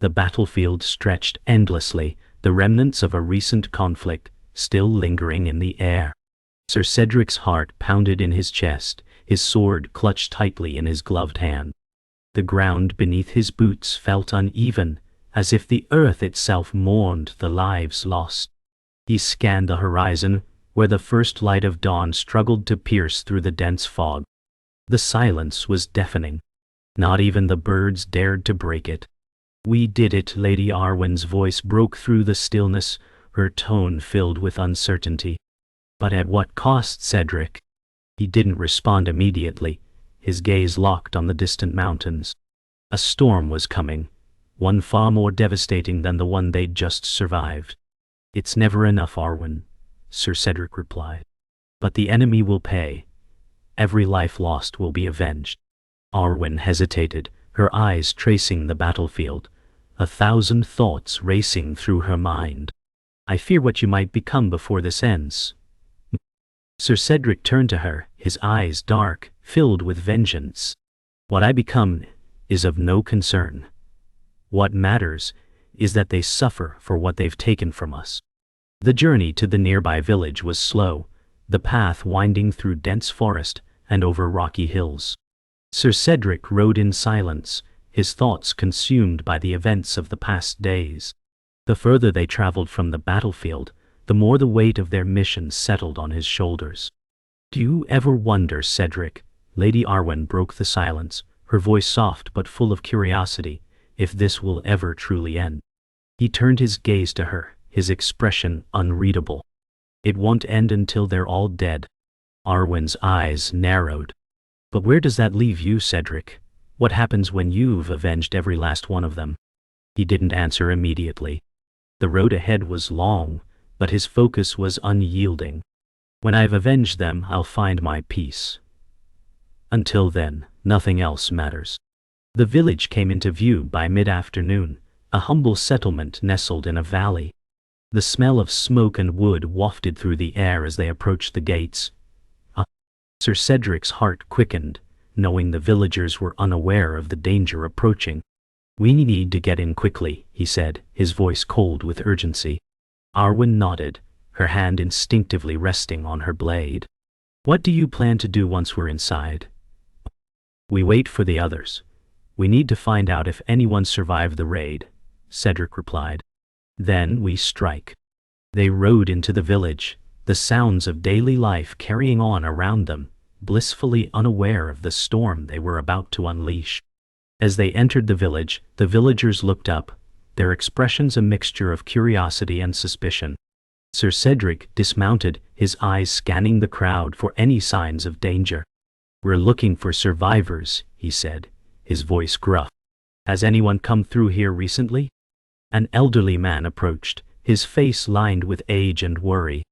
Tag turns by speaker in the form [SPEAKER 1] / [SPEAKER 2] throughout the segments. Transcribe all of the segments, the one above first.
[SPEAKER 1] The battlefield stretched endlessly, the remnants of a recent conflict still lingering in the air. Sir Cedric's heart pounded in his chest, his sword clutched tightly in his gloved hand. The ground beneath his boots felt uneven, as if the earth itself mourned the lives lost. He scanned the horizon, where the first light of dawn struggled to pierce through the dense fog. The silence was deafening. Not even the birds dared to break it. "We did it," Lady Arwen's voice broke through the stillness, her tone filled with uncertainty. "But at what cost, Cedric?" He didn't respond immediately, his gaze locked on the distant mountains. A storm was coming, one far more devastating than the one they'd just survived. "It's never enough, Arwen," Sir Cedric replied. "But the enemy will pay. Every life lost will be avenged." Arwen hesitated, her eyes tracing the battlefield, 1,000 thoughts racing through her mind. "I fear what you might become before this ends." Sir Cedric turned to her, his eyes dark, filled with vengeance. "What I become is of no concern. What matters is that they suffer for what they've taken from us." The journey to the nearby village was slow, the path winding through dense forest and over rocky hills. Sir Cedric rode in silence, his thoughts consumed by the events of the past days. The further they traveled from the battlefield, the more the weight of their mission settled on his shoulders. "Do you ever wonder, Cedric," Lady Arwen broke the silence, her voice soft but full of curiosity, "if this will ever truly end?" He turned his gaze to her, his expression unreadable. "It won't end until they're all dead." Arwen's eyes narrowed. "But where does that leave you, Cedric? What happens when you've avenged every last one of them?" He didn't answer immediately. The road ahead was long, but his focus was unyielding. "When I've avenged them, I'll find my peace. Until then, nothing else matters." The village came into view by mid-afternoon, a humble settlement nestled in a valley. The smell of smoke and wood wafted through the air as they approached the gates. Sir Cedric's heart quickened, knowing the villagers were unaware of the danger approaching. "We need to get in quickly," he said, his voice cold with urgency. Arwen nodded, her hand instinctively resting on her blade. "What do you plan to do once we're inside?" "We wait for the others. We need to find out if anyone survived the raid," Cedric replied. "Then we strike." They rode into the village, the sounds of daily life carrying on around them, blissfully unaware of the storm they were about to unleash. As they entered the village, the villagers looked up, their expressions a mixture of curiosity and suspicion. Sir Cedric dismounted, his eyes scanning the crowd for any signs of danger. "We're looking for survivors," he said, his voice gruff. "Has anyone come through here recently?" An elderly man approached, his face lined with age and worry.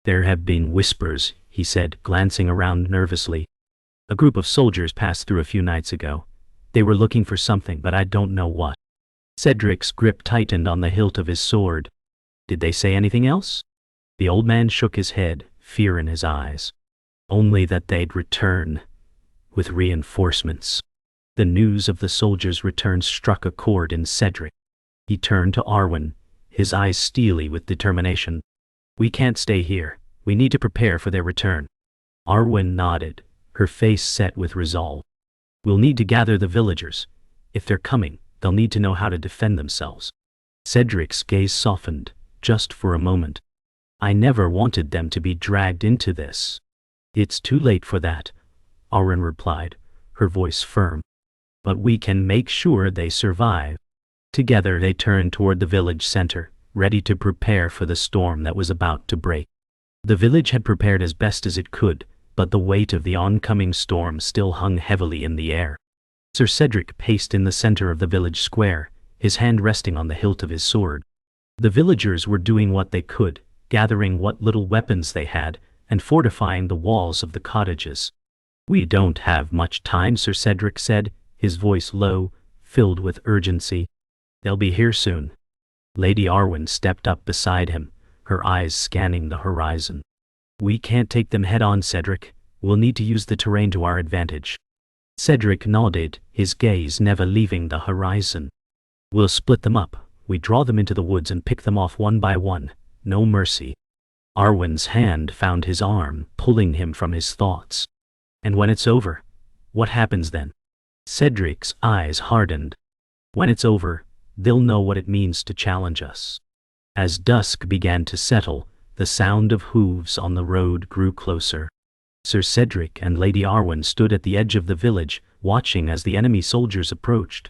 [SPEAKER 1] "There have been whispers," he said, glancing around nervously. "A group of soldiers passed through a few nights ago. They were looking for something, but I don't know what." Cedric's grip tightened on the hilt of his sword. "Did they say anything else?" The old man shook his head, fear in his eyes. "Only that they'd return, with reinforcements." The news of the soldiers' return struck a chord in Cedric. He turned to Arwen, his eyes steely with determination. "We can't stay here. We need to prepare for their return." Arwen nodded, her face set with resolve. "We'll need to gather the villagers. If they're coming, they'll need to know how to defend themselves." Cedric's gaze softened, just for a moment. "I never wanted them to be dragged into this." "It's too late for that," Arwen replied, her voice firm. "But we can make sure they survive." Together they turned toward the village center, ready to prepare for the storm that was about to break. The village had prepared as best as it could, but the weight of the oncoming storm still hung heavily in the air. Sir Cedric paced in the center of the village square, his hand resting on the hilt of his sword. The villagers were doing what they could, gathering what little weapons they had, and fortifying the walls of the cottages. "We don't have much time," Sir Cedric said, his voice low, filled with urgency. "They'll be here soon." Lady Arwen stepped up beside him, her eyes scanning the horizon. "We can't take them head-on, Cedric. We'll need to use the terrain to our advantage." Cedric nodded, his gaze never leaving the horizon. We'll split them up. We draw them into the woods and pick them off one by one. No mercy. Arwen's hand found his arm, pulling him from his thoughts. And when it's over, what happens then? Cedric's eyes hardened. When it's over, they'll know what it means to challenge us. As dusk began to settle, the sound of hooves on the road grew closer. Sir Cedric and Lady Arwen stood at the edge of the village, watching as the enemy soldiers approached.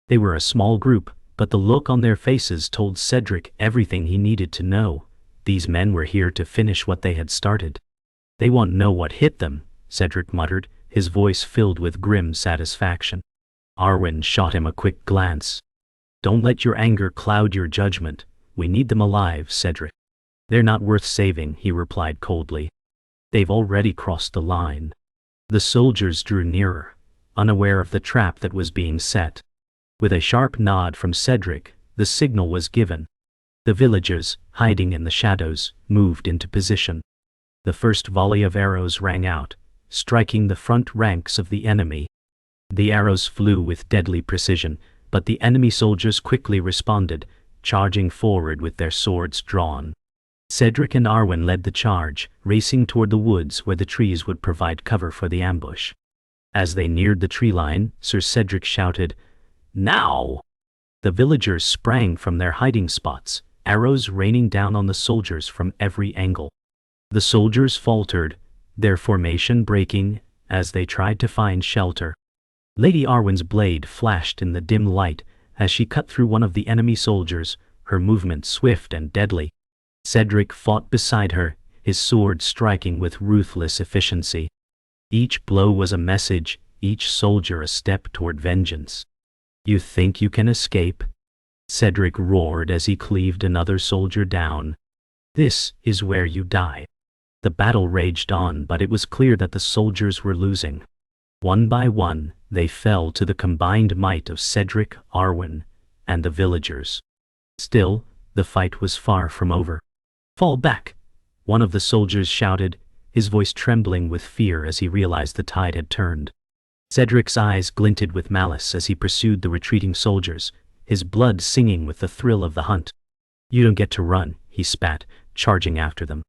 [SPEAKER 1] They were a small group, but the look on their faces told Cedric everything he needed to know. These men were here to finish what they had started. They won't know what hit them, Cedric muttered, his voice filled with grim satisfaction. Arwen shot him a quick glance. Don't let your anger cloud your judgment. We need them alive, Cedric. They're not worth saving, he replied coldly. They've already crossed the line. The soldiers drew nearer, unaware of the trap that was being set. With a sharp nod from Cedric, the signal was given. The villagers, hiding in the shadows, moved into position. The first volley of arrows rang out, striking the front ranks of the enemy. The arrows flew with deadly precision, but the enemy soldiers quickly responded, charging forward with their swords drawn. Cedric and Arwen led the charge, racing toward the woods where the trees would provide cover for the ambush. As they neared the tree line, Sir Cedric shouted, "Now!" The villagers sprang from their hiding spots, arrows raining down on the soldiers from every angle. The soldiers faltered, their formation breaking as they tried to find shelter. Lady Arwen's blade flashed in the dim light as she cut through one of the enemy soldiers, her movement swift and deadly. Cedric fought beside her, his sword striking with ruthless efficiency. Each blow was a message, each soldier a step toward vengeance. "You think you can escape?" Cedric roared as he cleaved another soldier down. "This is where you die." The battle raged on, but it was clear that the soldiers were losing. One by one, they fell to the combined might of Cedric, Arwen, and the villagers. Still, the fight was far from over. "Fall back!" one of the soldiers shouted, his voice trembling with fear as he realized the tide had turned. Cedric's eyes glinted with malice as he pursued the retreating soldiers, his blood singing with the thrill of the hunt. "You don't get to run," he spat, charging after them.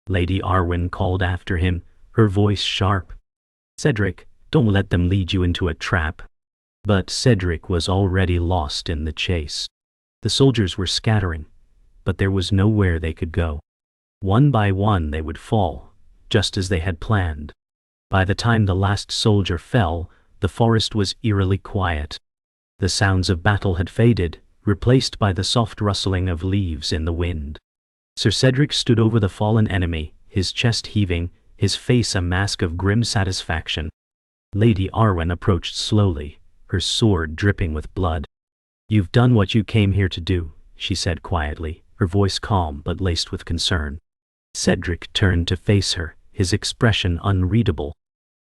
[SPEAKER 1] Lady Arwen called after him, her voice sharp. "Cedric, don't let them lead you into a trap." But Cedric was already lost in the chase. The soldiers were scattering, but there was nowhere they could go. One by one they would fall, just as they had planned. By the time the last soldier fell, the forest was eerily quiet. The sounds of battle had faded, replaced by the soft rustling of leaves in the wind. Sir Cedric stood over the fallen enemy, his chest heaving, his face a mask of grim satisfaction. Lady Arwen approached slowly, her sword dripping with blood. "You've done what you came here to do," she said quietly, her voice calm but laced with concern. Cedric turned to face her, his expression unreadable.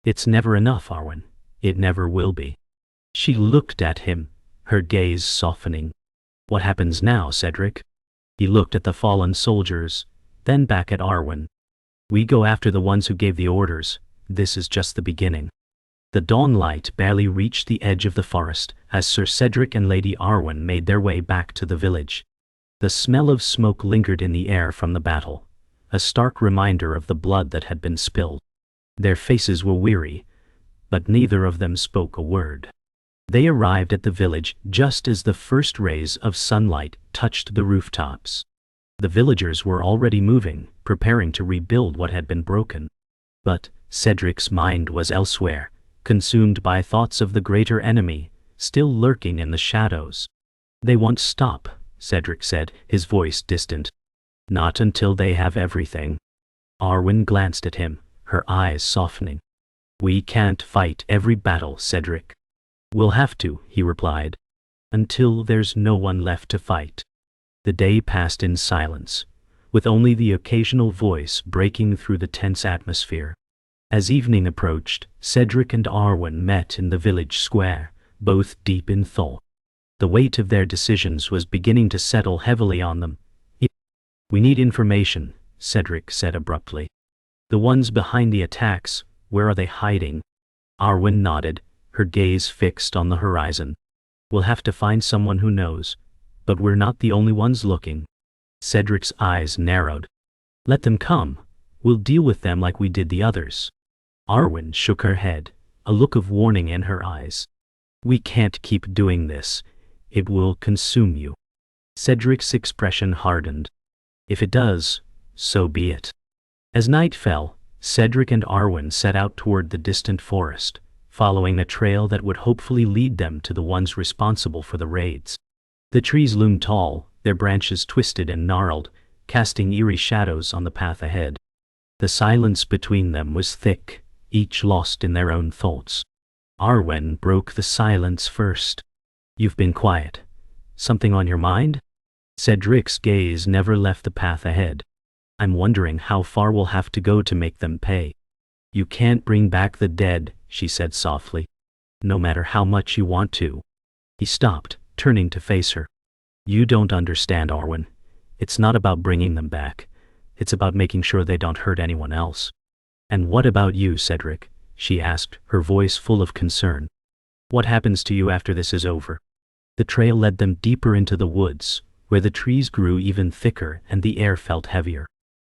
[SPEAKER 1] "It's never enough, Arwen. It never will be." She looked at him, her gaze softening. "What happens now, Cedric?" He looked at the fallen soldiers, then back at Arwen. "We go after the ones who gave the orders. This is just the beginning." The dawn light barely reached the edge of the forest as Sir Cedric and Lady Arwen made their way back to the village. The smell of smoke lingered in the air from the battle, a stark reminder of the blood that had been spilled. Their faces were weary, but neither of them spoke a word. They arrived at the village just as the first rays of sunlight touched the rooftops. The villagers were already moving, preparing to rebuild what had been broken. But Cedric's mind was elsewhere, consumed by thoughts of the greater enemy, still lurking in the shadows. "They won't stop," Cedric said, his voice distant. "Not until they have everything." Arwen glanced at him, her eyes softening. "We can't fight every battle, Cedric." "We'll have to," he replied, "until there's no one left to fight." The day passed in silence, with only the occasional voice breaking through the tense atmosphere. As evening approached, Cedric and Arwen met in the village square, both deep in thought. The weight of their decisions was beginning to settle heavily on them. "We need information," Cedric said abruptly. "The ones behind the attacks, where are they hiding?" Arwen nodded, her gaze fixed on the horizon. We'll have to find someone who knows, but we're not the only ones looking. Cedric's eyes narrowed. Let them come. We'll deal with them like we did the others. Arwen shook her head, a look of warning in her eyes. We can't keep doing this. It will consume you. Cedric's expression hardened. If it does, so be it. As night fell, Cedric and Arwen set out toward the distant forest, following a trail that would hopefully lead them to the ones responsible for the raids. The trees loomed tall, their branches twisted and gnarled, casting eerie shadows on the path ahead. The silence between them was thick, each lost in their own thoughts. Arwen broke the silence first. You've been quiet. Something on your mind? Cedric's gaze never left the path ahead. I'm wondering how far we'll have to go to make them pay. You can't bring back the dead, she said softly. No matter how much you want to. He stopped, turning to face her. You don't understand, Arwen. It's not about bringing them back. It's about making sure they don't hurt anyone else. And what about you, Cedric? She asked, her voice full of concern. What happens to you after this is over? The trail led them deeper into the woods, where the trees grew even thicker and the air felt heavier.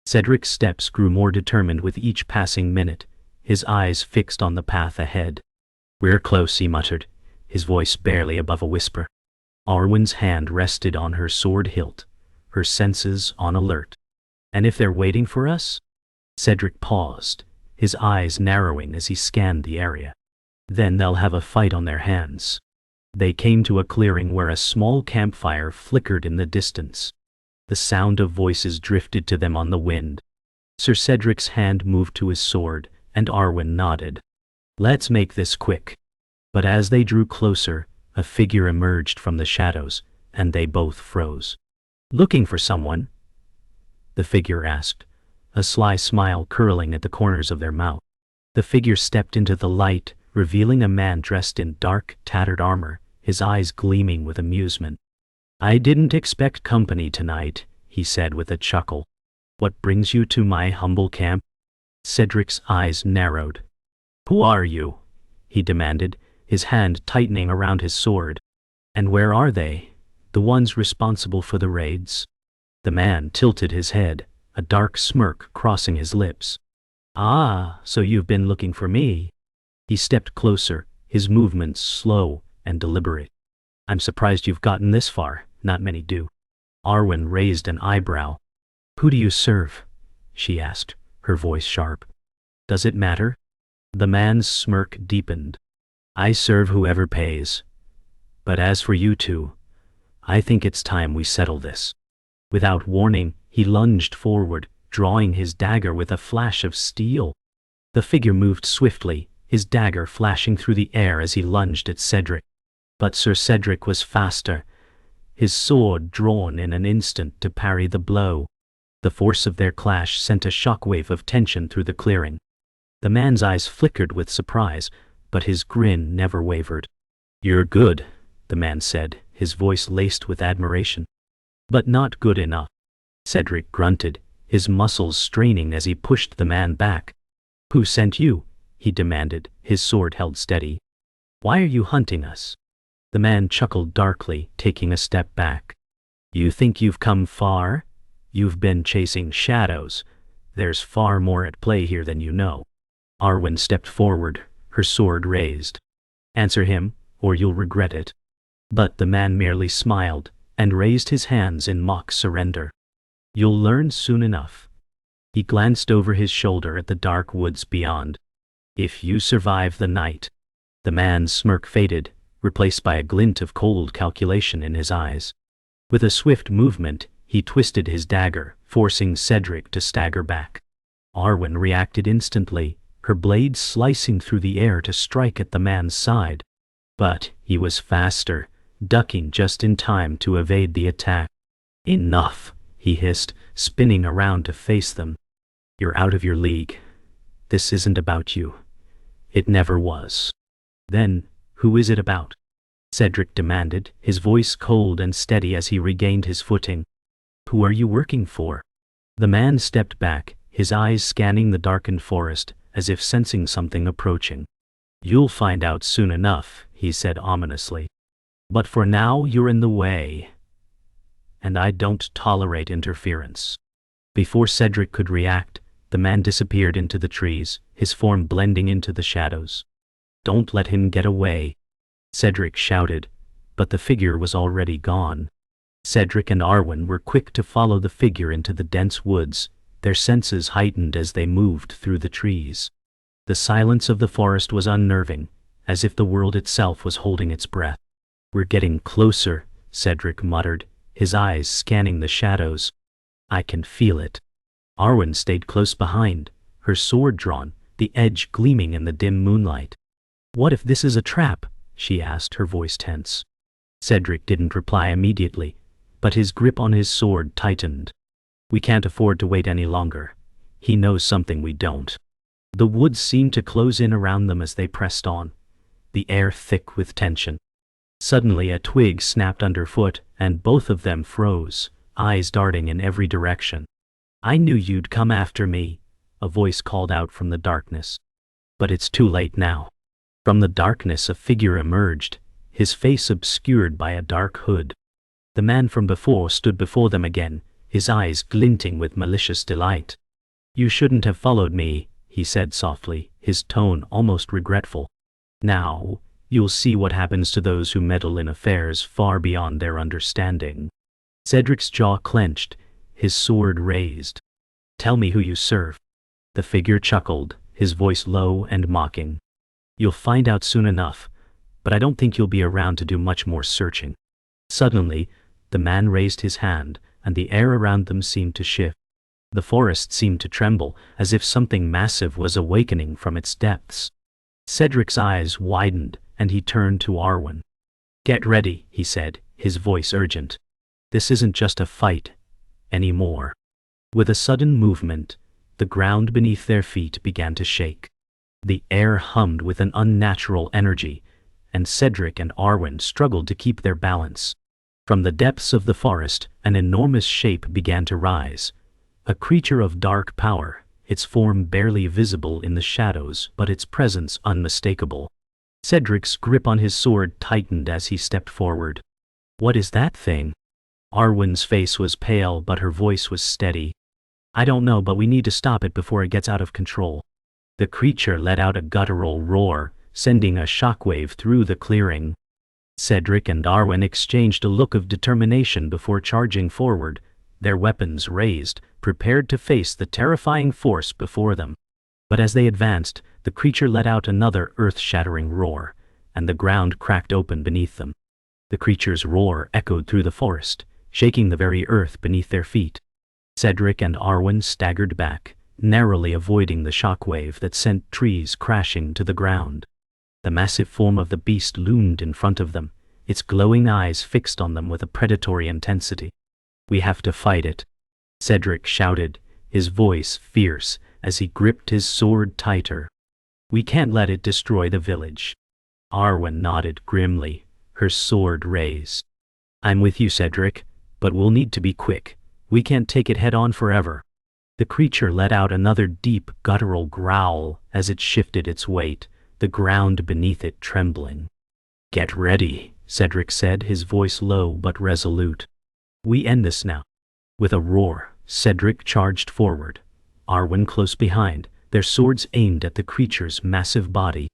[SPEAKER 1] Cedric's steps grew more determined with each passing minute, his eyes fixed on the path ahead. We're close, he muttered, his voice barely above a whisper. Arwen's hand rested on her sword hilt, her senses on alert. And if they're waiting for us? Cedric paused, his eyes narrowing as he scanned the area. Then they'll have a fight on their hands. They came to a clearing where a small campfire flickered in the distance. The sound of voices drifted to them on the wind. Sir Cedric's hand moved to his sword, and Arwen nodded. Let's make this quick. But as they drew closer, a figure emerged from the shadows, and they both froze. Looking for someone? The figure asked, a sly smile curling at the corners of their mouth. The figure stepped into the light, revealing a man dressed in dark, tattered armor, his eyes gleaming with amusement. I didn't expect company tonight, he said with a chuckle. What brings you to my humble camp? Cedric's eyes narrowed. Who are you? He demanded, his hand tightening around his sword. And where are they? The ones responsible for the raids? The man tilted his head, a dark smirk crossing his lips. Ah, so you've been looking for me. He stepped closer, his movements slow and deliberate. I'm surprised you've gotten this far, not many do. Arwen raised an eyebrow. Who do you serve? She asked, her voice sharp. Does it matter? The man's smirk deepened. I serve whoever pays. But as for you two, I think it's time we settle this. Without warning, he lunged forward, drawing his dagger with a flash of steel. The figure moved swiftly, his dagger flashing through the air as he lunged at Cedric. But Sir Cedric was faster, his sword drawn in an instant to parry the blow. The force of their clash sent a shockwave of tension through the clearing. The man's eyes flickered with surprise, but his grin never wavered. You're good, the man said, his voice laced with admiration. But not good enough. Cedric grunted, his muscles straining as he pushed the man back. Who sent you? He demanded, his sword held steady. Why are you hunting us? The man chuckled darkly, taking a step back. You think you've come far? You've been chasing shadows. There's far more at play here than you know. Arwen stepped forward, her sword raised. Answer him, or you'll regret it. But the man merely smiled, and raised his hands in mock surrender. You'll learn soon enough. He glanced over his shoulder at the dark woods beyond. If you survive the night. The man's smirk faded, replaced by a glint of cold calculation in his eyes. With a swift movement, he twisted his dagger, forcing Cedric to stagger back. Arwen reacted instantly, her blade slicing through the air to strike at the man's side. But he was faster, ducking just in time to evade the attack. Enough, he hissed, spinning around to face them. You're out of your league. This isn't about you. It never was. Then, who is it about? Cedric demanded, his voice cold and steady as he regained his footing. Who are you working for? The man stepped back, his eyes scanning the darkened forest, as if sensing something approaching. You'll find out soon enough, he said ominously. But for now you're in the way, and I don't tolerate interference." Before Cedric could react, the man disappeared into the trees, his form blending into the shadows. "Don't let him get away," Cedric shouted, but the figure was already gone. Cedric and Arwen were quick to follow the figure into the dense woods, their senses heightened as they moved through the trees. The silence of the forest was unnerving, as if the world itself was holding its breath. "We're getting closer," Cedric muttered, his eyes scanning the shadows. "I can feel it." Arwen stayed close behind, her sword drawn, the edge gleaming in the dim moonlight. "What if this is a trap?" she asked, her voice tense. Cedric didn't reply immediately, but his grip on his sword tightened. "We can't afford to wait any longer. He knows something we don't." The woods seemed to close in around them as they pressed on, the air thick with tension. Suddenly a twig snapped underfoot, and both of them froze, eyes darting in every direction. "I knew you'd come after me," a voice called out from the darkness. "But it's too late now." From the darkness a figure emerged, his face obscured by a dark hood. The man from before stood before them again, his eyes glinting with malicious delight. "You shouldn't have followed me," he said softly, his tone almost regretful. "Now, you'll see what happens to those who meddle in affairs far beyond their understanding." Cedric's jaw clenched, his sword raised. "Tell me who you serve." The figure chuckled, his voice low and mocking. "You'll find out soon enough, but I don't think you'll be around to do much more searching." Suddenly, the man raised his hand, and the air around them seemed to shift. The forest seemed to tremble, as if something massive was awakening from its depths. Cedric's eyes widened, and he turned to Arwen. "Get ready," he said, his voice urgent. "This isn't just a fight anymore." With a sudden movement, the ground beneath their feet began to shake. The air hummed with an unnatural energy, and Cedric and Arwen struggled to keep their balance. From the depths of the forest, an enormous shape began to rise. A creature of dark power, its form barely visible in the shadows but its presence unmistakable. Cedric's grip on his sword tightened as he stepped forward. "What is that thing?" Arwen's face was pale but her voice was steady. "I don't know, but we need to stop it before it gets out of control." The creature let out a guttural roar, sending a shockwave through the clearing. Cedric and Arwen exchanged a look of determination before charging forward, their weapons raised, prepared to face the terrifying force before them. But as they advanced, the creature let out another earth-shattering roar, and the ground cracked open beneath them. The creature's roar echoed through the forest, shaking the very earth beneath their feet. Cedric and Arwen staggered back, narrowly avoiding the shockwave that sent trees crashing to the ground. The massive form of the beast loomed in front of them, its glowing eyes fixed on them with a predatory intensity. "We have to fight it," Cedric shouted, his voice fierce as he gripped his sword tighter. "We can't let it destroy the village." Arwen nodded grimly, her sword raised. "I'm with you, Cedric, but we'll need to be quick. We can't take it head-on forever." The creature let out another deep, guttural growl as it shifted its weight, the ground beneath it trembling. "Get ready," Cedric said, his voice low but resolute. "We end this now." With a roar, Cedric charged forward, Arwen close behind, their swords aimed at the creature's massive body.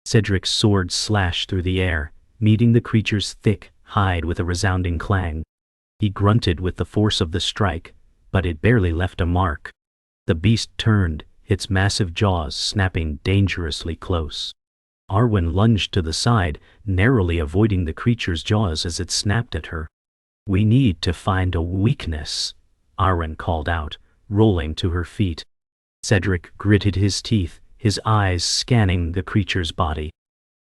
[SPEAKER 1] Cedric's sword slashed through the air, meeting the creature's thick hide with a resounding clang. He grunted with the force of the strike, but it barely left a mark. The beast turned, its massive jaws snapping dangerously close. Arwen lunged to the side, narrowly avoiding the creature's jaws as it snapped at her. "We need to find a weakness," Arwen called out, rolling to her feet. Cedric gritted his teeth, his eyes scanning the creature's body.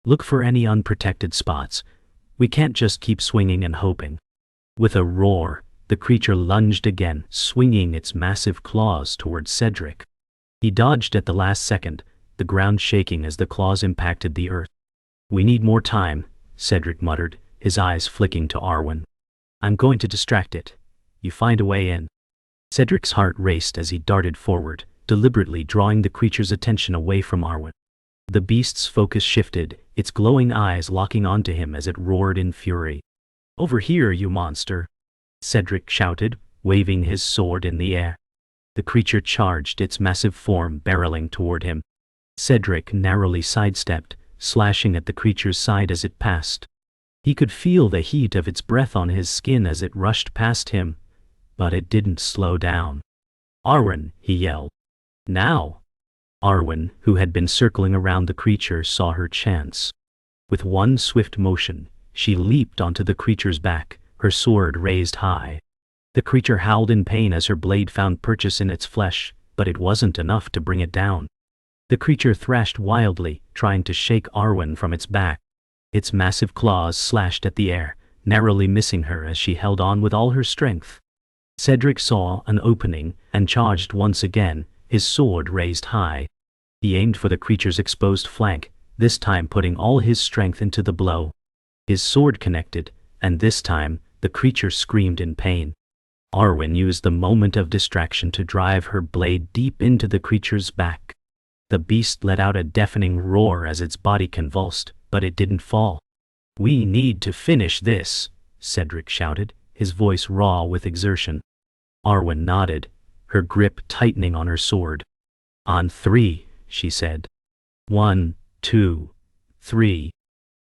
[SPEAKER 1] "Look for any unprotected spots. We can't just keep swinging and hoping." With a roar, the creature lunged again, swinging its massive claws towards Cedric. He dodged at the last second, the ground shaking as the claws impacted the earth. "We need more time," Cedric muttered, his eyes flicking to Arwen. "I'm going to distract it. You find a way in." Cedric's heart raced as he darted forward, deliberately drawing the creature's attention away from Arwen. The beast's focus shifted, its glowing eyes locking onto him as it roared in fury. "Over here, you monster!" Cedric shouted, waving his sword in the air. The creature charged, its massive form barreling toward him. Cedric narrowly sidestepped, slashing at the creature's side as it passed. He could feel the heat of its breath on his skin as it rushed past him, but it didn't slow down. "Arwen!" he yelled. "Now!" Arwen, who had been circling around the creature, saw her chance. With one swift motion, she leaped onto the creature's back, her sword raised high. The creature howled in pain as her blade found purchase in its flesh, but it wasn't enough to bring it down. The creature thrashed wildly, trying to shake Arwen from its back. Its massive claws slashed at the air, narrowly missing her as she held on with all her strength. Cedric saw an opening and charged once again, his sword raised high. He aimed for the creature's exposed flank, this time putting all his strength into the blow. His sword connected, and this time, the creature screamed in pain. Arwen used the moment of distraction to drive her blade deep into the creature's back. The beast let out a deafening roar as its body convulsed, but it didn't fall. "We need to finish this," Cedric shouted, his voice raw with exertion. Arwen nodded, her grip tightening on her sword. "On 3, she said. 1, 2, 3.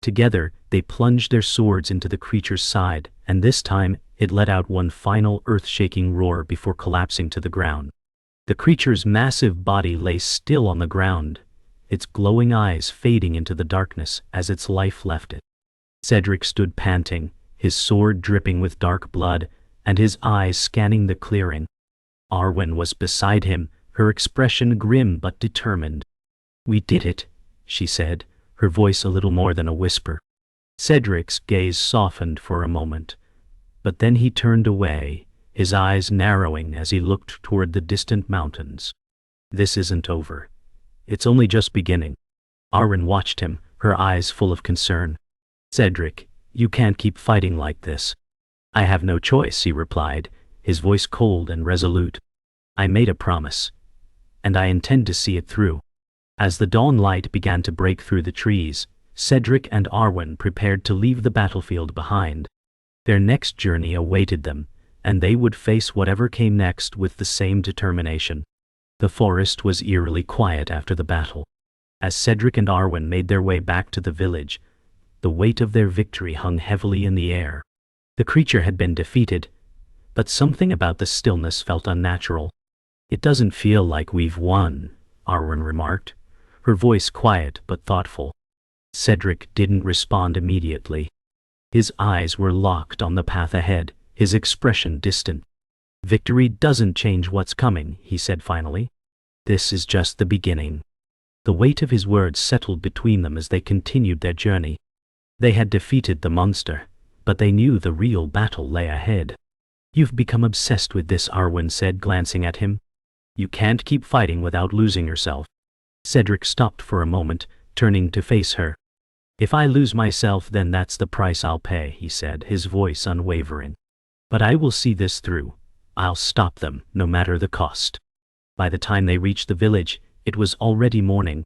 [SPEAKER 1] Together, they plunged their swords into the creature's side, and this time, it let out one final earth-shaking roar before collapsing to the ground. The creature's massive body lay still on the ground, its glowing eyes fading into the darkness as its life left it. Cedric stood panting, his sword dripping with dark blood, and his eyes scanning the clearing. Arwen was beside him, her expression grim but determined. "We did it," she said, her voice a little more than a whisper. Cedric's gaze softened for a moment, but then he turned away, his eyes narrowing as he looked toward the distant mountains. "This isn't over. It's only just beginning." Arwen watched him, her eyes full of concern. "Cedric, you can't keep fighting like this." "I have no choice," he replied, his voice cold and resolute. "I made a promise, and I intend to see it through." As the dawn light began to break through the trees, Cedric and Arwen prepared to leave the battlefield behind. Their next journey awaited them, and they would face whatever came next with the same determination. The forest was eerily quiet after the battle. As Cedric and Arwen made their way back to the village, the weight of their victory hung heavily in the air. The creature had been defeated, but something about the stillness felt unnatural. "It doesn't feel like we've won," Arwen remarked, her voice quiet but thoughtful. Cedric didn't respond immediately. His eyes were locked on the path ahead, his expression distant. "Victory doesn't change what's coming," he said finally. "This is just the beginning." The weight of his words settled between them as they continued their journey. They had defeated the monster, but they knew the real battle lay ahead. "You've become obsessed with this," Arwen said, glancing at him. "You can't keep fighting without losing yourself." Cedric stopped for a moment, turning to face her. "If I lose myself, then that's the price I'll pay," he said, his voice unwavering. "But I will see this through. I'll stop them, no matter the cost." By the time they reached the village, it was already morning.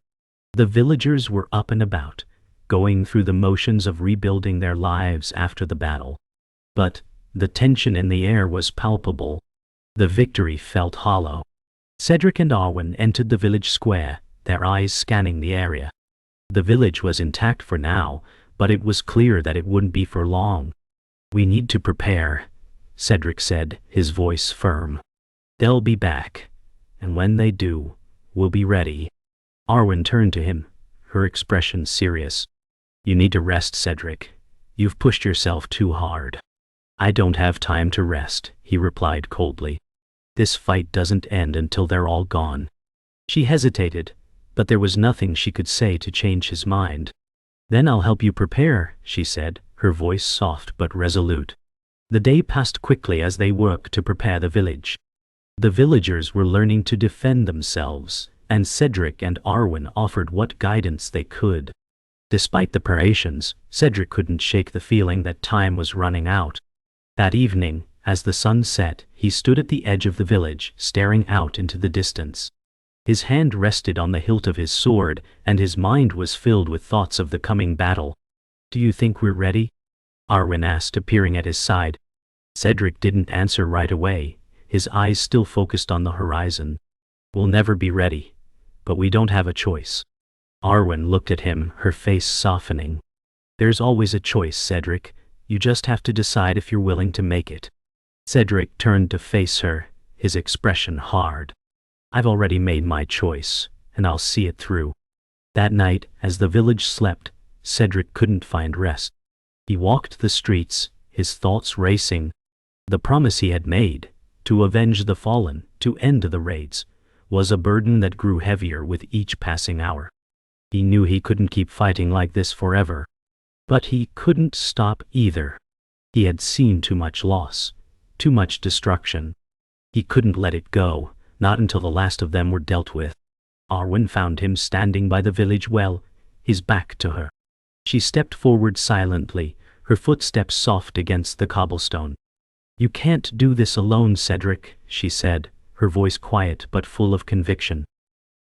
[SPEAKER 1] The villagers were up and about, going through the motions of rebuilding their lives after the battle. But the tension in the air was palpable. The victory felt hollow. Cedric and Arwen entered the village square, their eyes scanning the area. The village was intact for now, but it was clear that it wouldn't be for long. "We need to prepare," Cedric said, his voice firm. "They'll be back, and when they do, we'll be ready." Arwen turned to him, her expression serious. "You need to rest, Cedric. You've pushed yourself too hard." "I don't have time to rest," he replied coldly. "This fight doesn't end until they're all gone." She hesitated, but there was nothing she could say to change his mind. "Then I'll help you prepare," she said, her voice soft but resolute. The day passed quickly as they worked to prepare the village. The villagers were learning to defend themselves, and Cedric and Arwen offered what guidance they could. Despite the preparations, Cedric couldn't shake the feeling that time was running out. That evening, as the sun set, he stood at the edge of the village, staring out into the distance. His hand rested on the hilt of his sword, and his mind was filled with thoughts of the coming battle. "Do you think we're ready?" Arwen asked, appearing at his side. Cedric didn't answer right away, his eyes still focused on the horizon. "We'll never be ready. But we don't have a choice." Arwen looked at him, her face softening. "There's always a choice, Cedric. You just have to decide if you're willing to make it." Cedric turned to face her, his expression hard. "I've already made my choice, and I'll see it through." That night, as the village slept, Cedric couldn't find rest. He walked the streets, his thoughts racing. The promise he had made, to avenge the fallen, to end the raids, was a burden that grew heavier with each passing hour. He knew he couldn't keep fighting like this forever. But he couldn't stop either. He had seen too much loss, too much destruction. He couldn't let it go, not until the last of them were dealt with. Arwen found him standing by the village well, his back to her. She stepped forward silently, her footsteps soft against the cobblestone. "You can't do this alone, Cedric," she said, her voice quiet but full of conviction.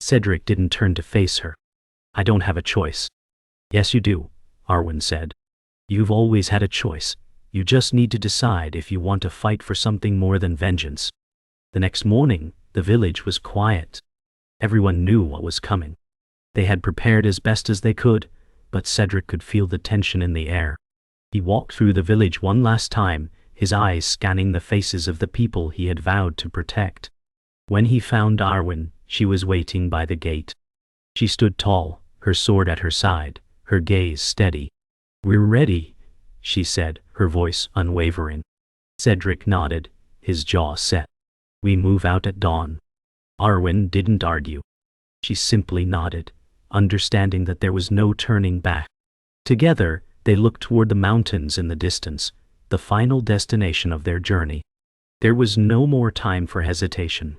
[SPEAKER 1] Cedric didn't turn to face her. "I don't have a choice." "Yes, you do," Arwen said. "You've always had a choice. You just need to decide if you want to fight for something more than vengeance." The next morning, the village was quiet. Everyone knew what was coming. They had prepared as best as they could, but Cedric could feel the tension in the air. He walked through the village one last time, his eyes scanning the faces of the people he had vowed to protect. When he found Arwen, she was waiting by the gate. She stood tall, her sword at her side, her gaze steady. "We're ready," she said, her voice unwavering. Cedric nodded, his jaw set. "We move out at dawn." Arwen didn't argue. She simply nodded, understanding that there was no turning back. Together, they looked toward the mountains in the distance, the final destination of their journey. There was no more time for hesitation.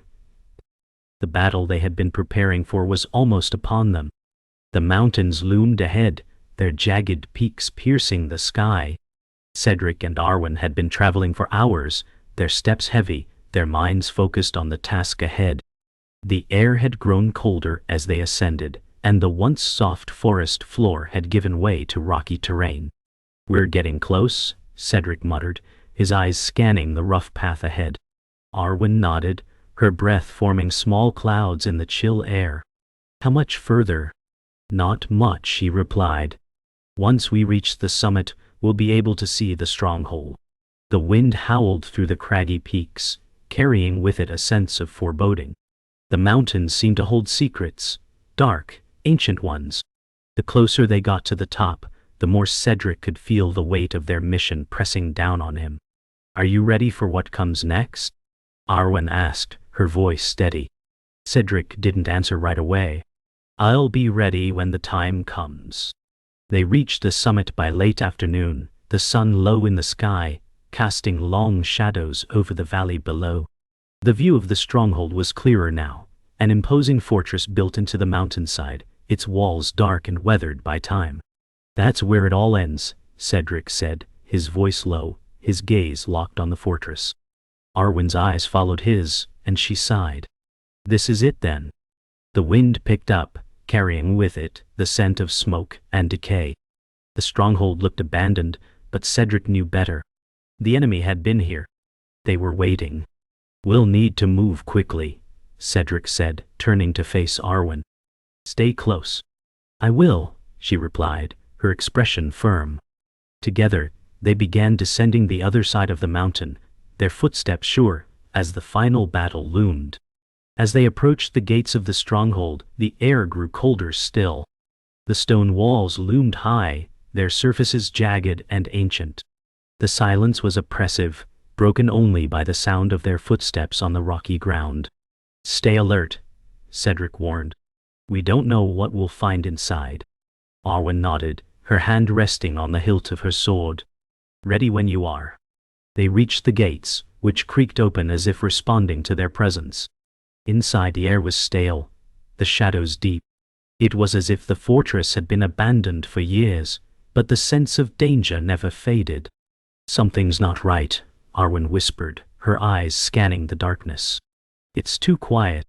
[SPEAKER 1] The battle they had been preparing for was almost upon them. The mountains loomed ahead, their jagged peaks piercing the sky. Cedric and Arwen had been traveling for hours, their steps heavy, their minds focused on the task ahead. The air had grown colder as they ascended, and the once soft forest floor had given way to rocky terrain. "We're getting close," Cedric muttered, his eyes scanning the rough path ahead. Arwen nodded, her breath forming small clouds in the chill air. "How much further?" "Not much," he replied. "Once we reach the summit, we'll be able to see the stronghold." The wind howled through the craggy peaks, carrying with it a sense of foreboding. The mountains seemed to hold secrets, dark, ancient ones. The closer they got to the top, the more Cedric could feel the weight of their mission pressing down on him. "Are you ready for what comes next?" Arwen asked, her voice steady. Cedric didn't answer right away. "I'll be ready when the time comes." They reached the summit by late afternoon, the sun low in the sky, casting long shadows over the valley below. The view of the stronghold was clearer now, an imposing fortress built into the mountainside, its walls dark and weathered by time. "That's where it all ends," Cedric said, his voice low, his gaze locked on the fortress. Arwen's eyes followed his, and she sighed. "This is it then." The wind picked up, carrying with it the scent of smoke and decay. The stronghold looked abandoned, but Cedric knew better. The enemy had been here. They were waiting. "We'll need to move quickly," Cedric said, turning to face Arwen. "Stay close." "I will," she replied, her expression firm. Together, they began descending the other side of the mountain, their footsteps sure, as the final battle loomed. As they approached the gates of the stronghold, the air grew colder still. The stone walls loomed high, their surfaces jagged and ancient. The silence was oppressive, broken only by the sound of their footsteps on the rocky ground. "Stay alert," Cedric warned. "We don't know what we'll find inside." Arwen nodded, her hand resting on the hilt of her sword. "Ready when you are." They reached the gates, which creaked open as if responding to their presence. Inside, the air was stale, the shadows deep. It was as if the fortress had been abandoned for years, but the sense of danger never faded. "Something's not right," Arwen whispered, her eyes scanning the darkness. "It's too quiet."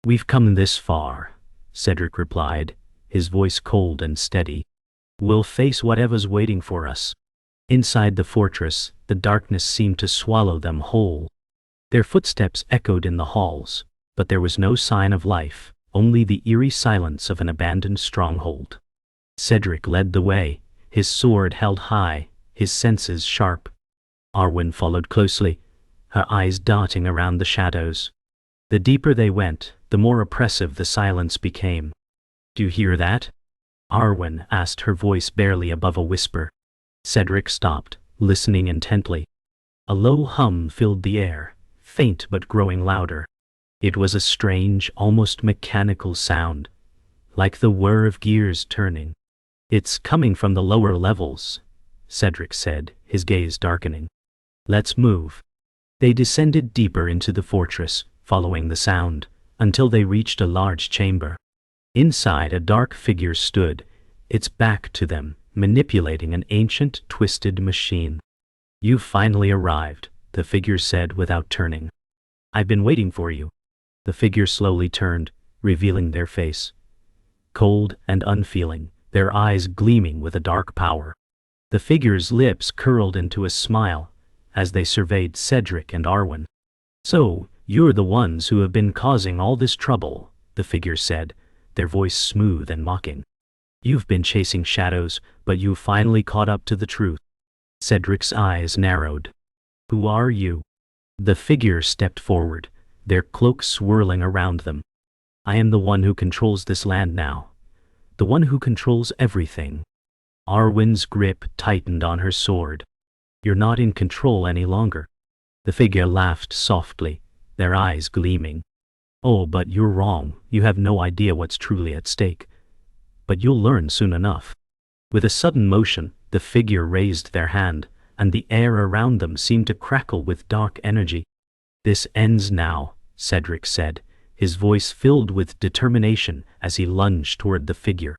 [SPEAKER 1] We've come this far, Cedric replied, his voice cold and steady. We'll face whatever's waiting for us. Inside the fortress, the darkness seemed to swallow them whole. Their footsteps echoed in the halls, but there was no sign of life, only the eerie silence of an abandoned stronghold. Cedric led the way, his sword held high, his senses sharp. Arwen followed closely, her eyes darting around the shadows. The deeper they went, the more oppressive the silence became. Do you hear that? Arwen asked, her voice barely above a whisper. Cedric stopped, listening intently. A low hum filled the air, faint but growing louder. It was a strange, almost mechanical sound, like the whir of gears turning. It's coming from the lower levels, Cedric said, his gaze darkening. Let's move. They descended deeper into the fortress, following the sound, until they reached a large chamber. Inside, a dark figure stood, its back to them, manipulating an ancient, twisted machine. You've finally arrived, the figure said without turning. I've been waiting for you. The figure slowly turned, revealing their face. Cold and unfeeling, their eyes gleaming with a dark power. The figure's lips curled into a smile as they surveyed Cedric and Arwen. So, you're the ones who have been causing all this trouble, the figure said, their voice smooth and mocking. You've been chasing shadows, but you've finally caught up to the truth. Cedric's eyes narrowed. Who are you? The figure stepped forward, their cloak swirling around them. I am the one who controls this land now. The one who controls everything. Arwen's grip tightened on her sword. You're not in control any longer. The figure laughed softly, their eyes gleaming. Oh, but you're wrong. You have no idea what's truly at stake. But you'll learn soon enough. With a sudden motion, the figure raised their hand, and the air around them seemed to crackle with dark energy. This ends now, Cedric said, his voice filled with determination as he lunged toward the figure.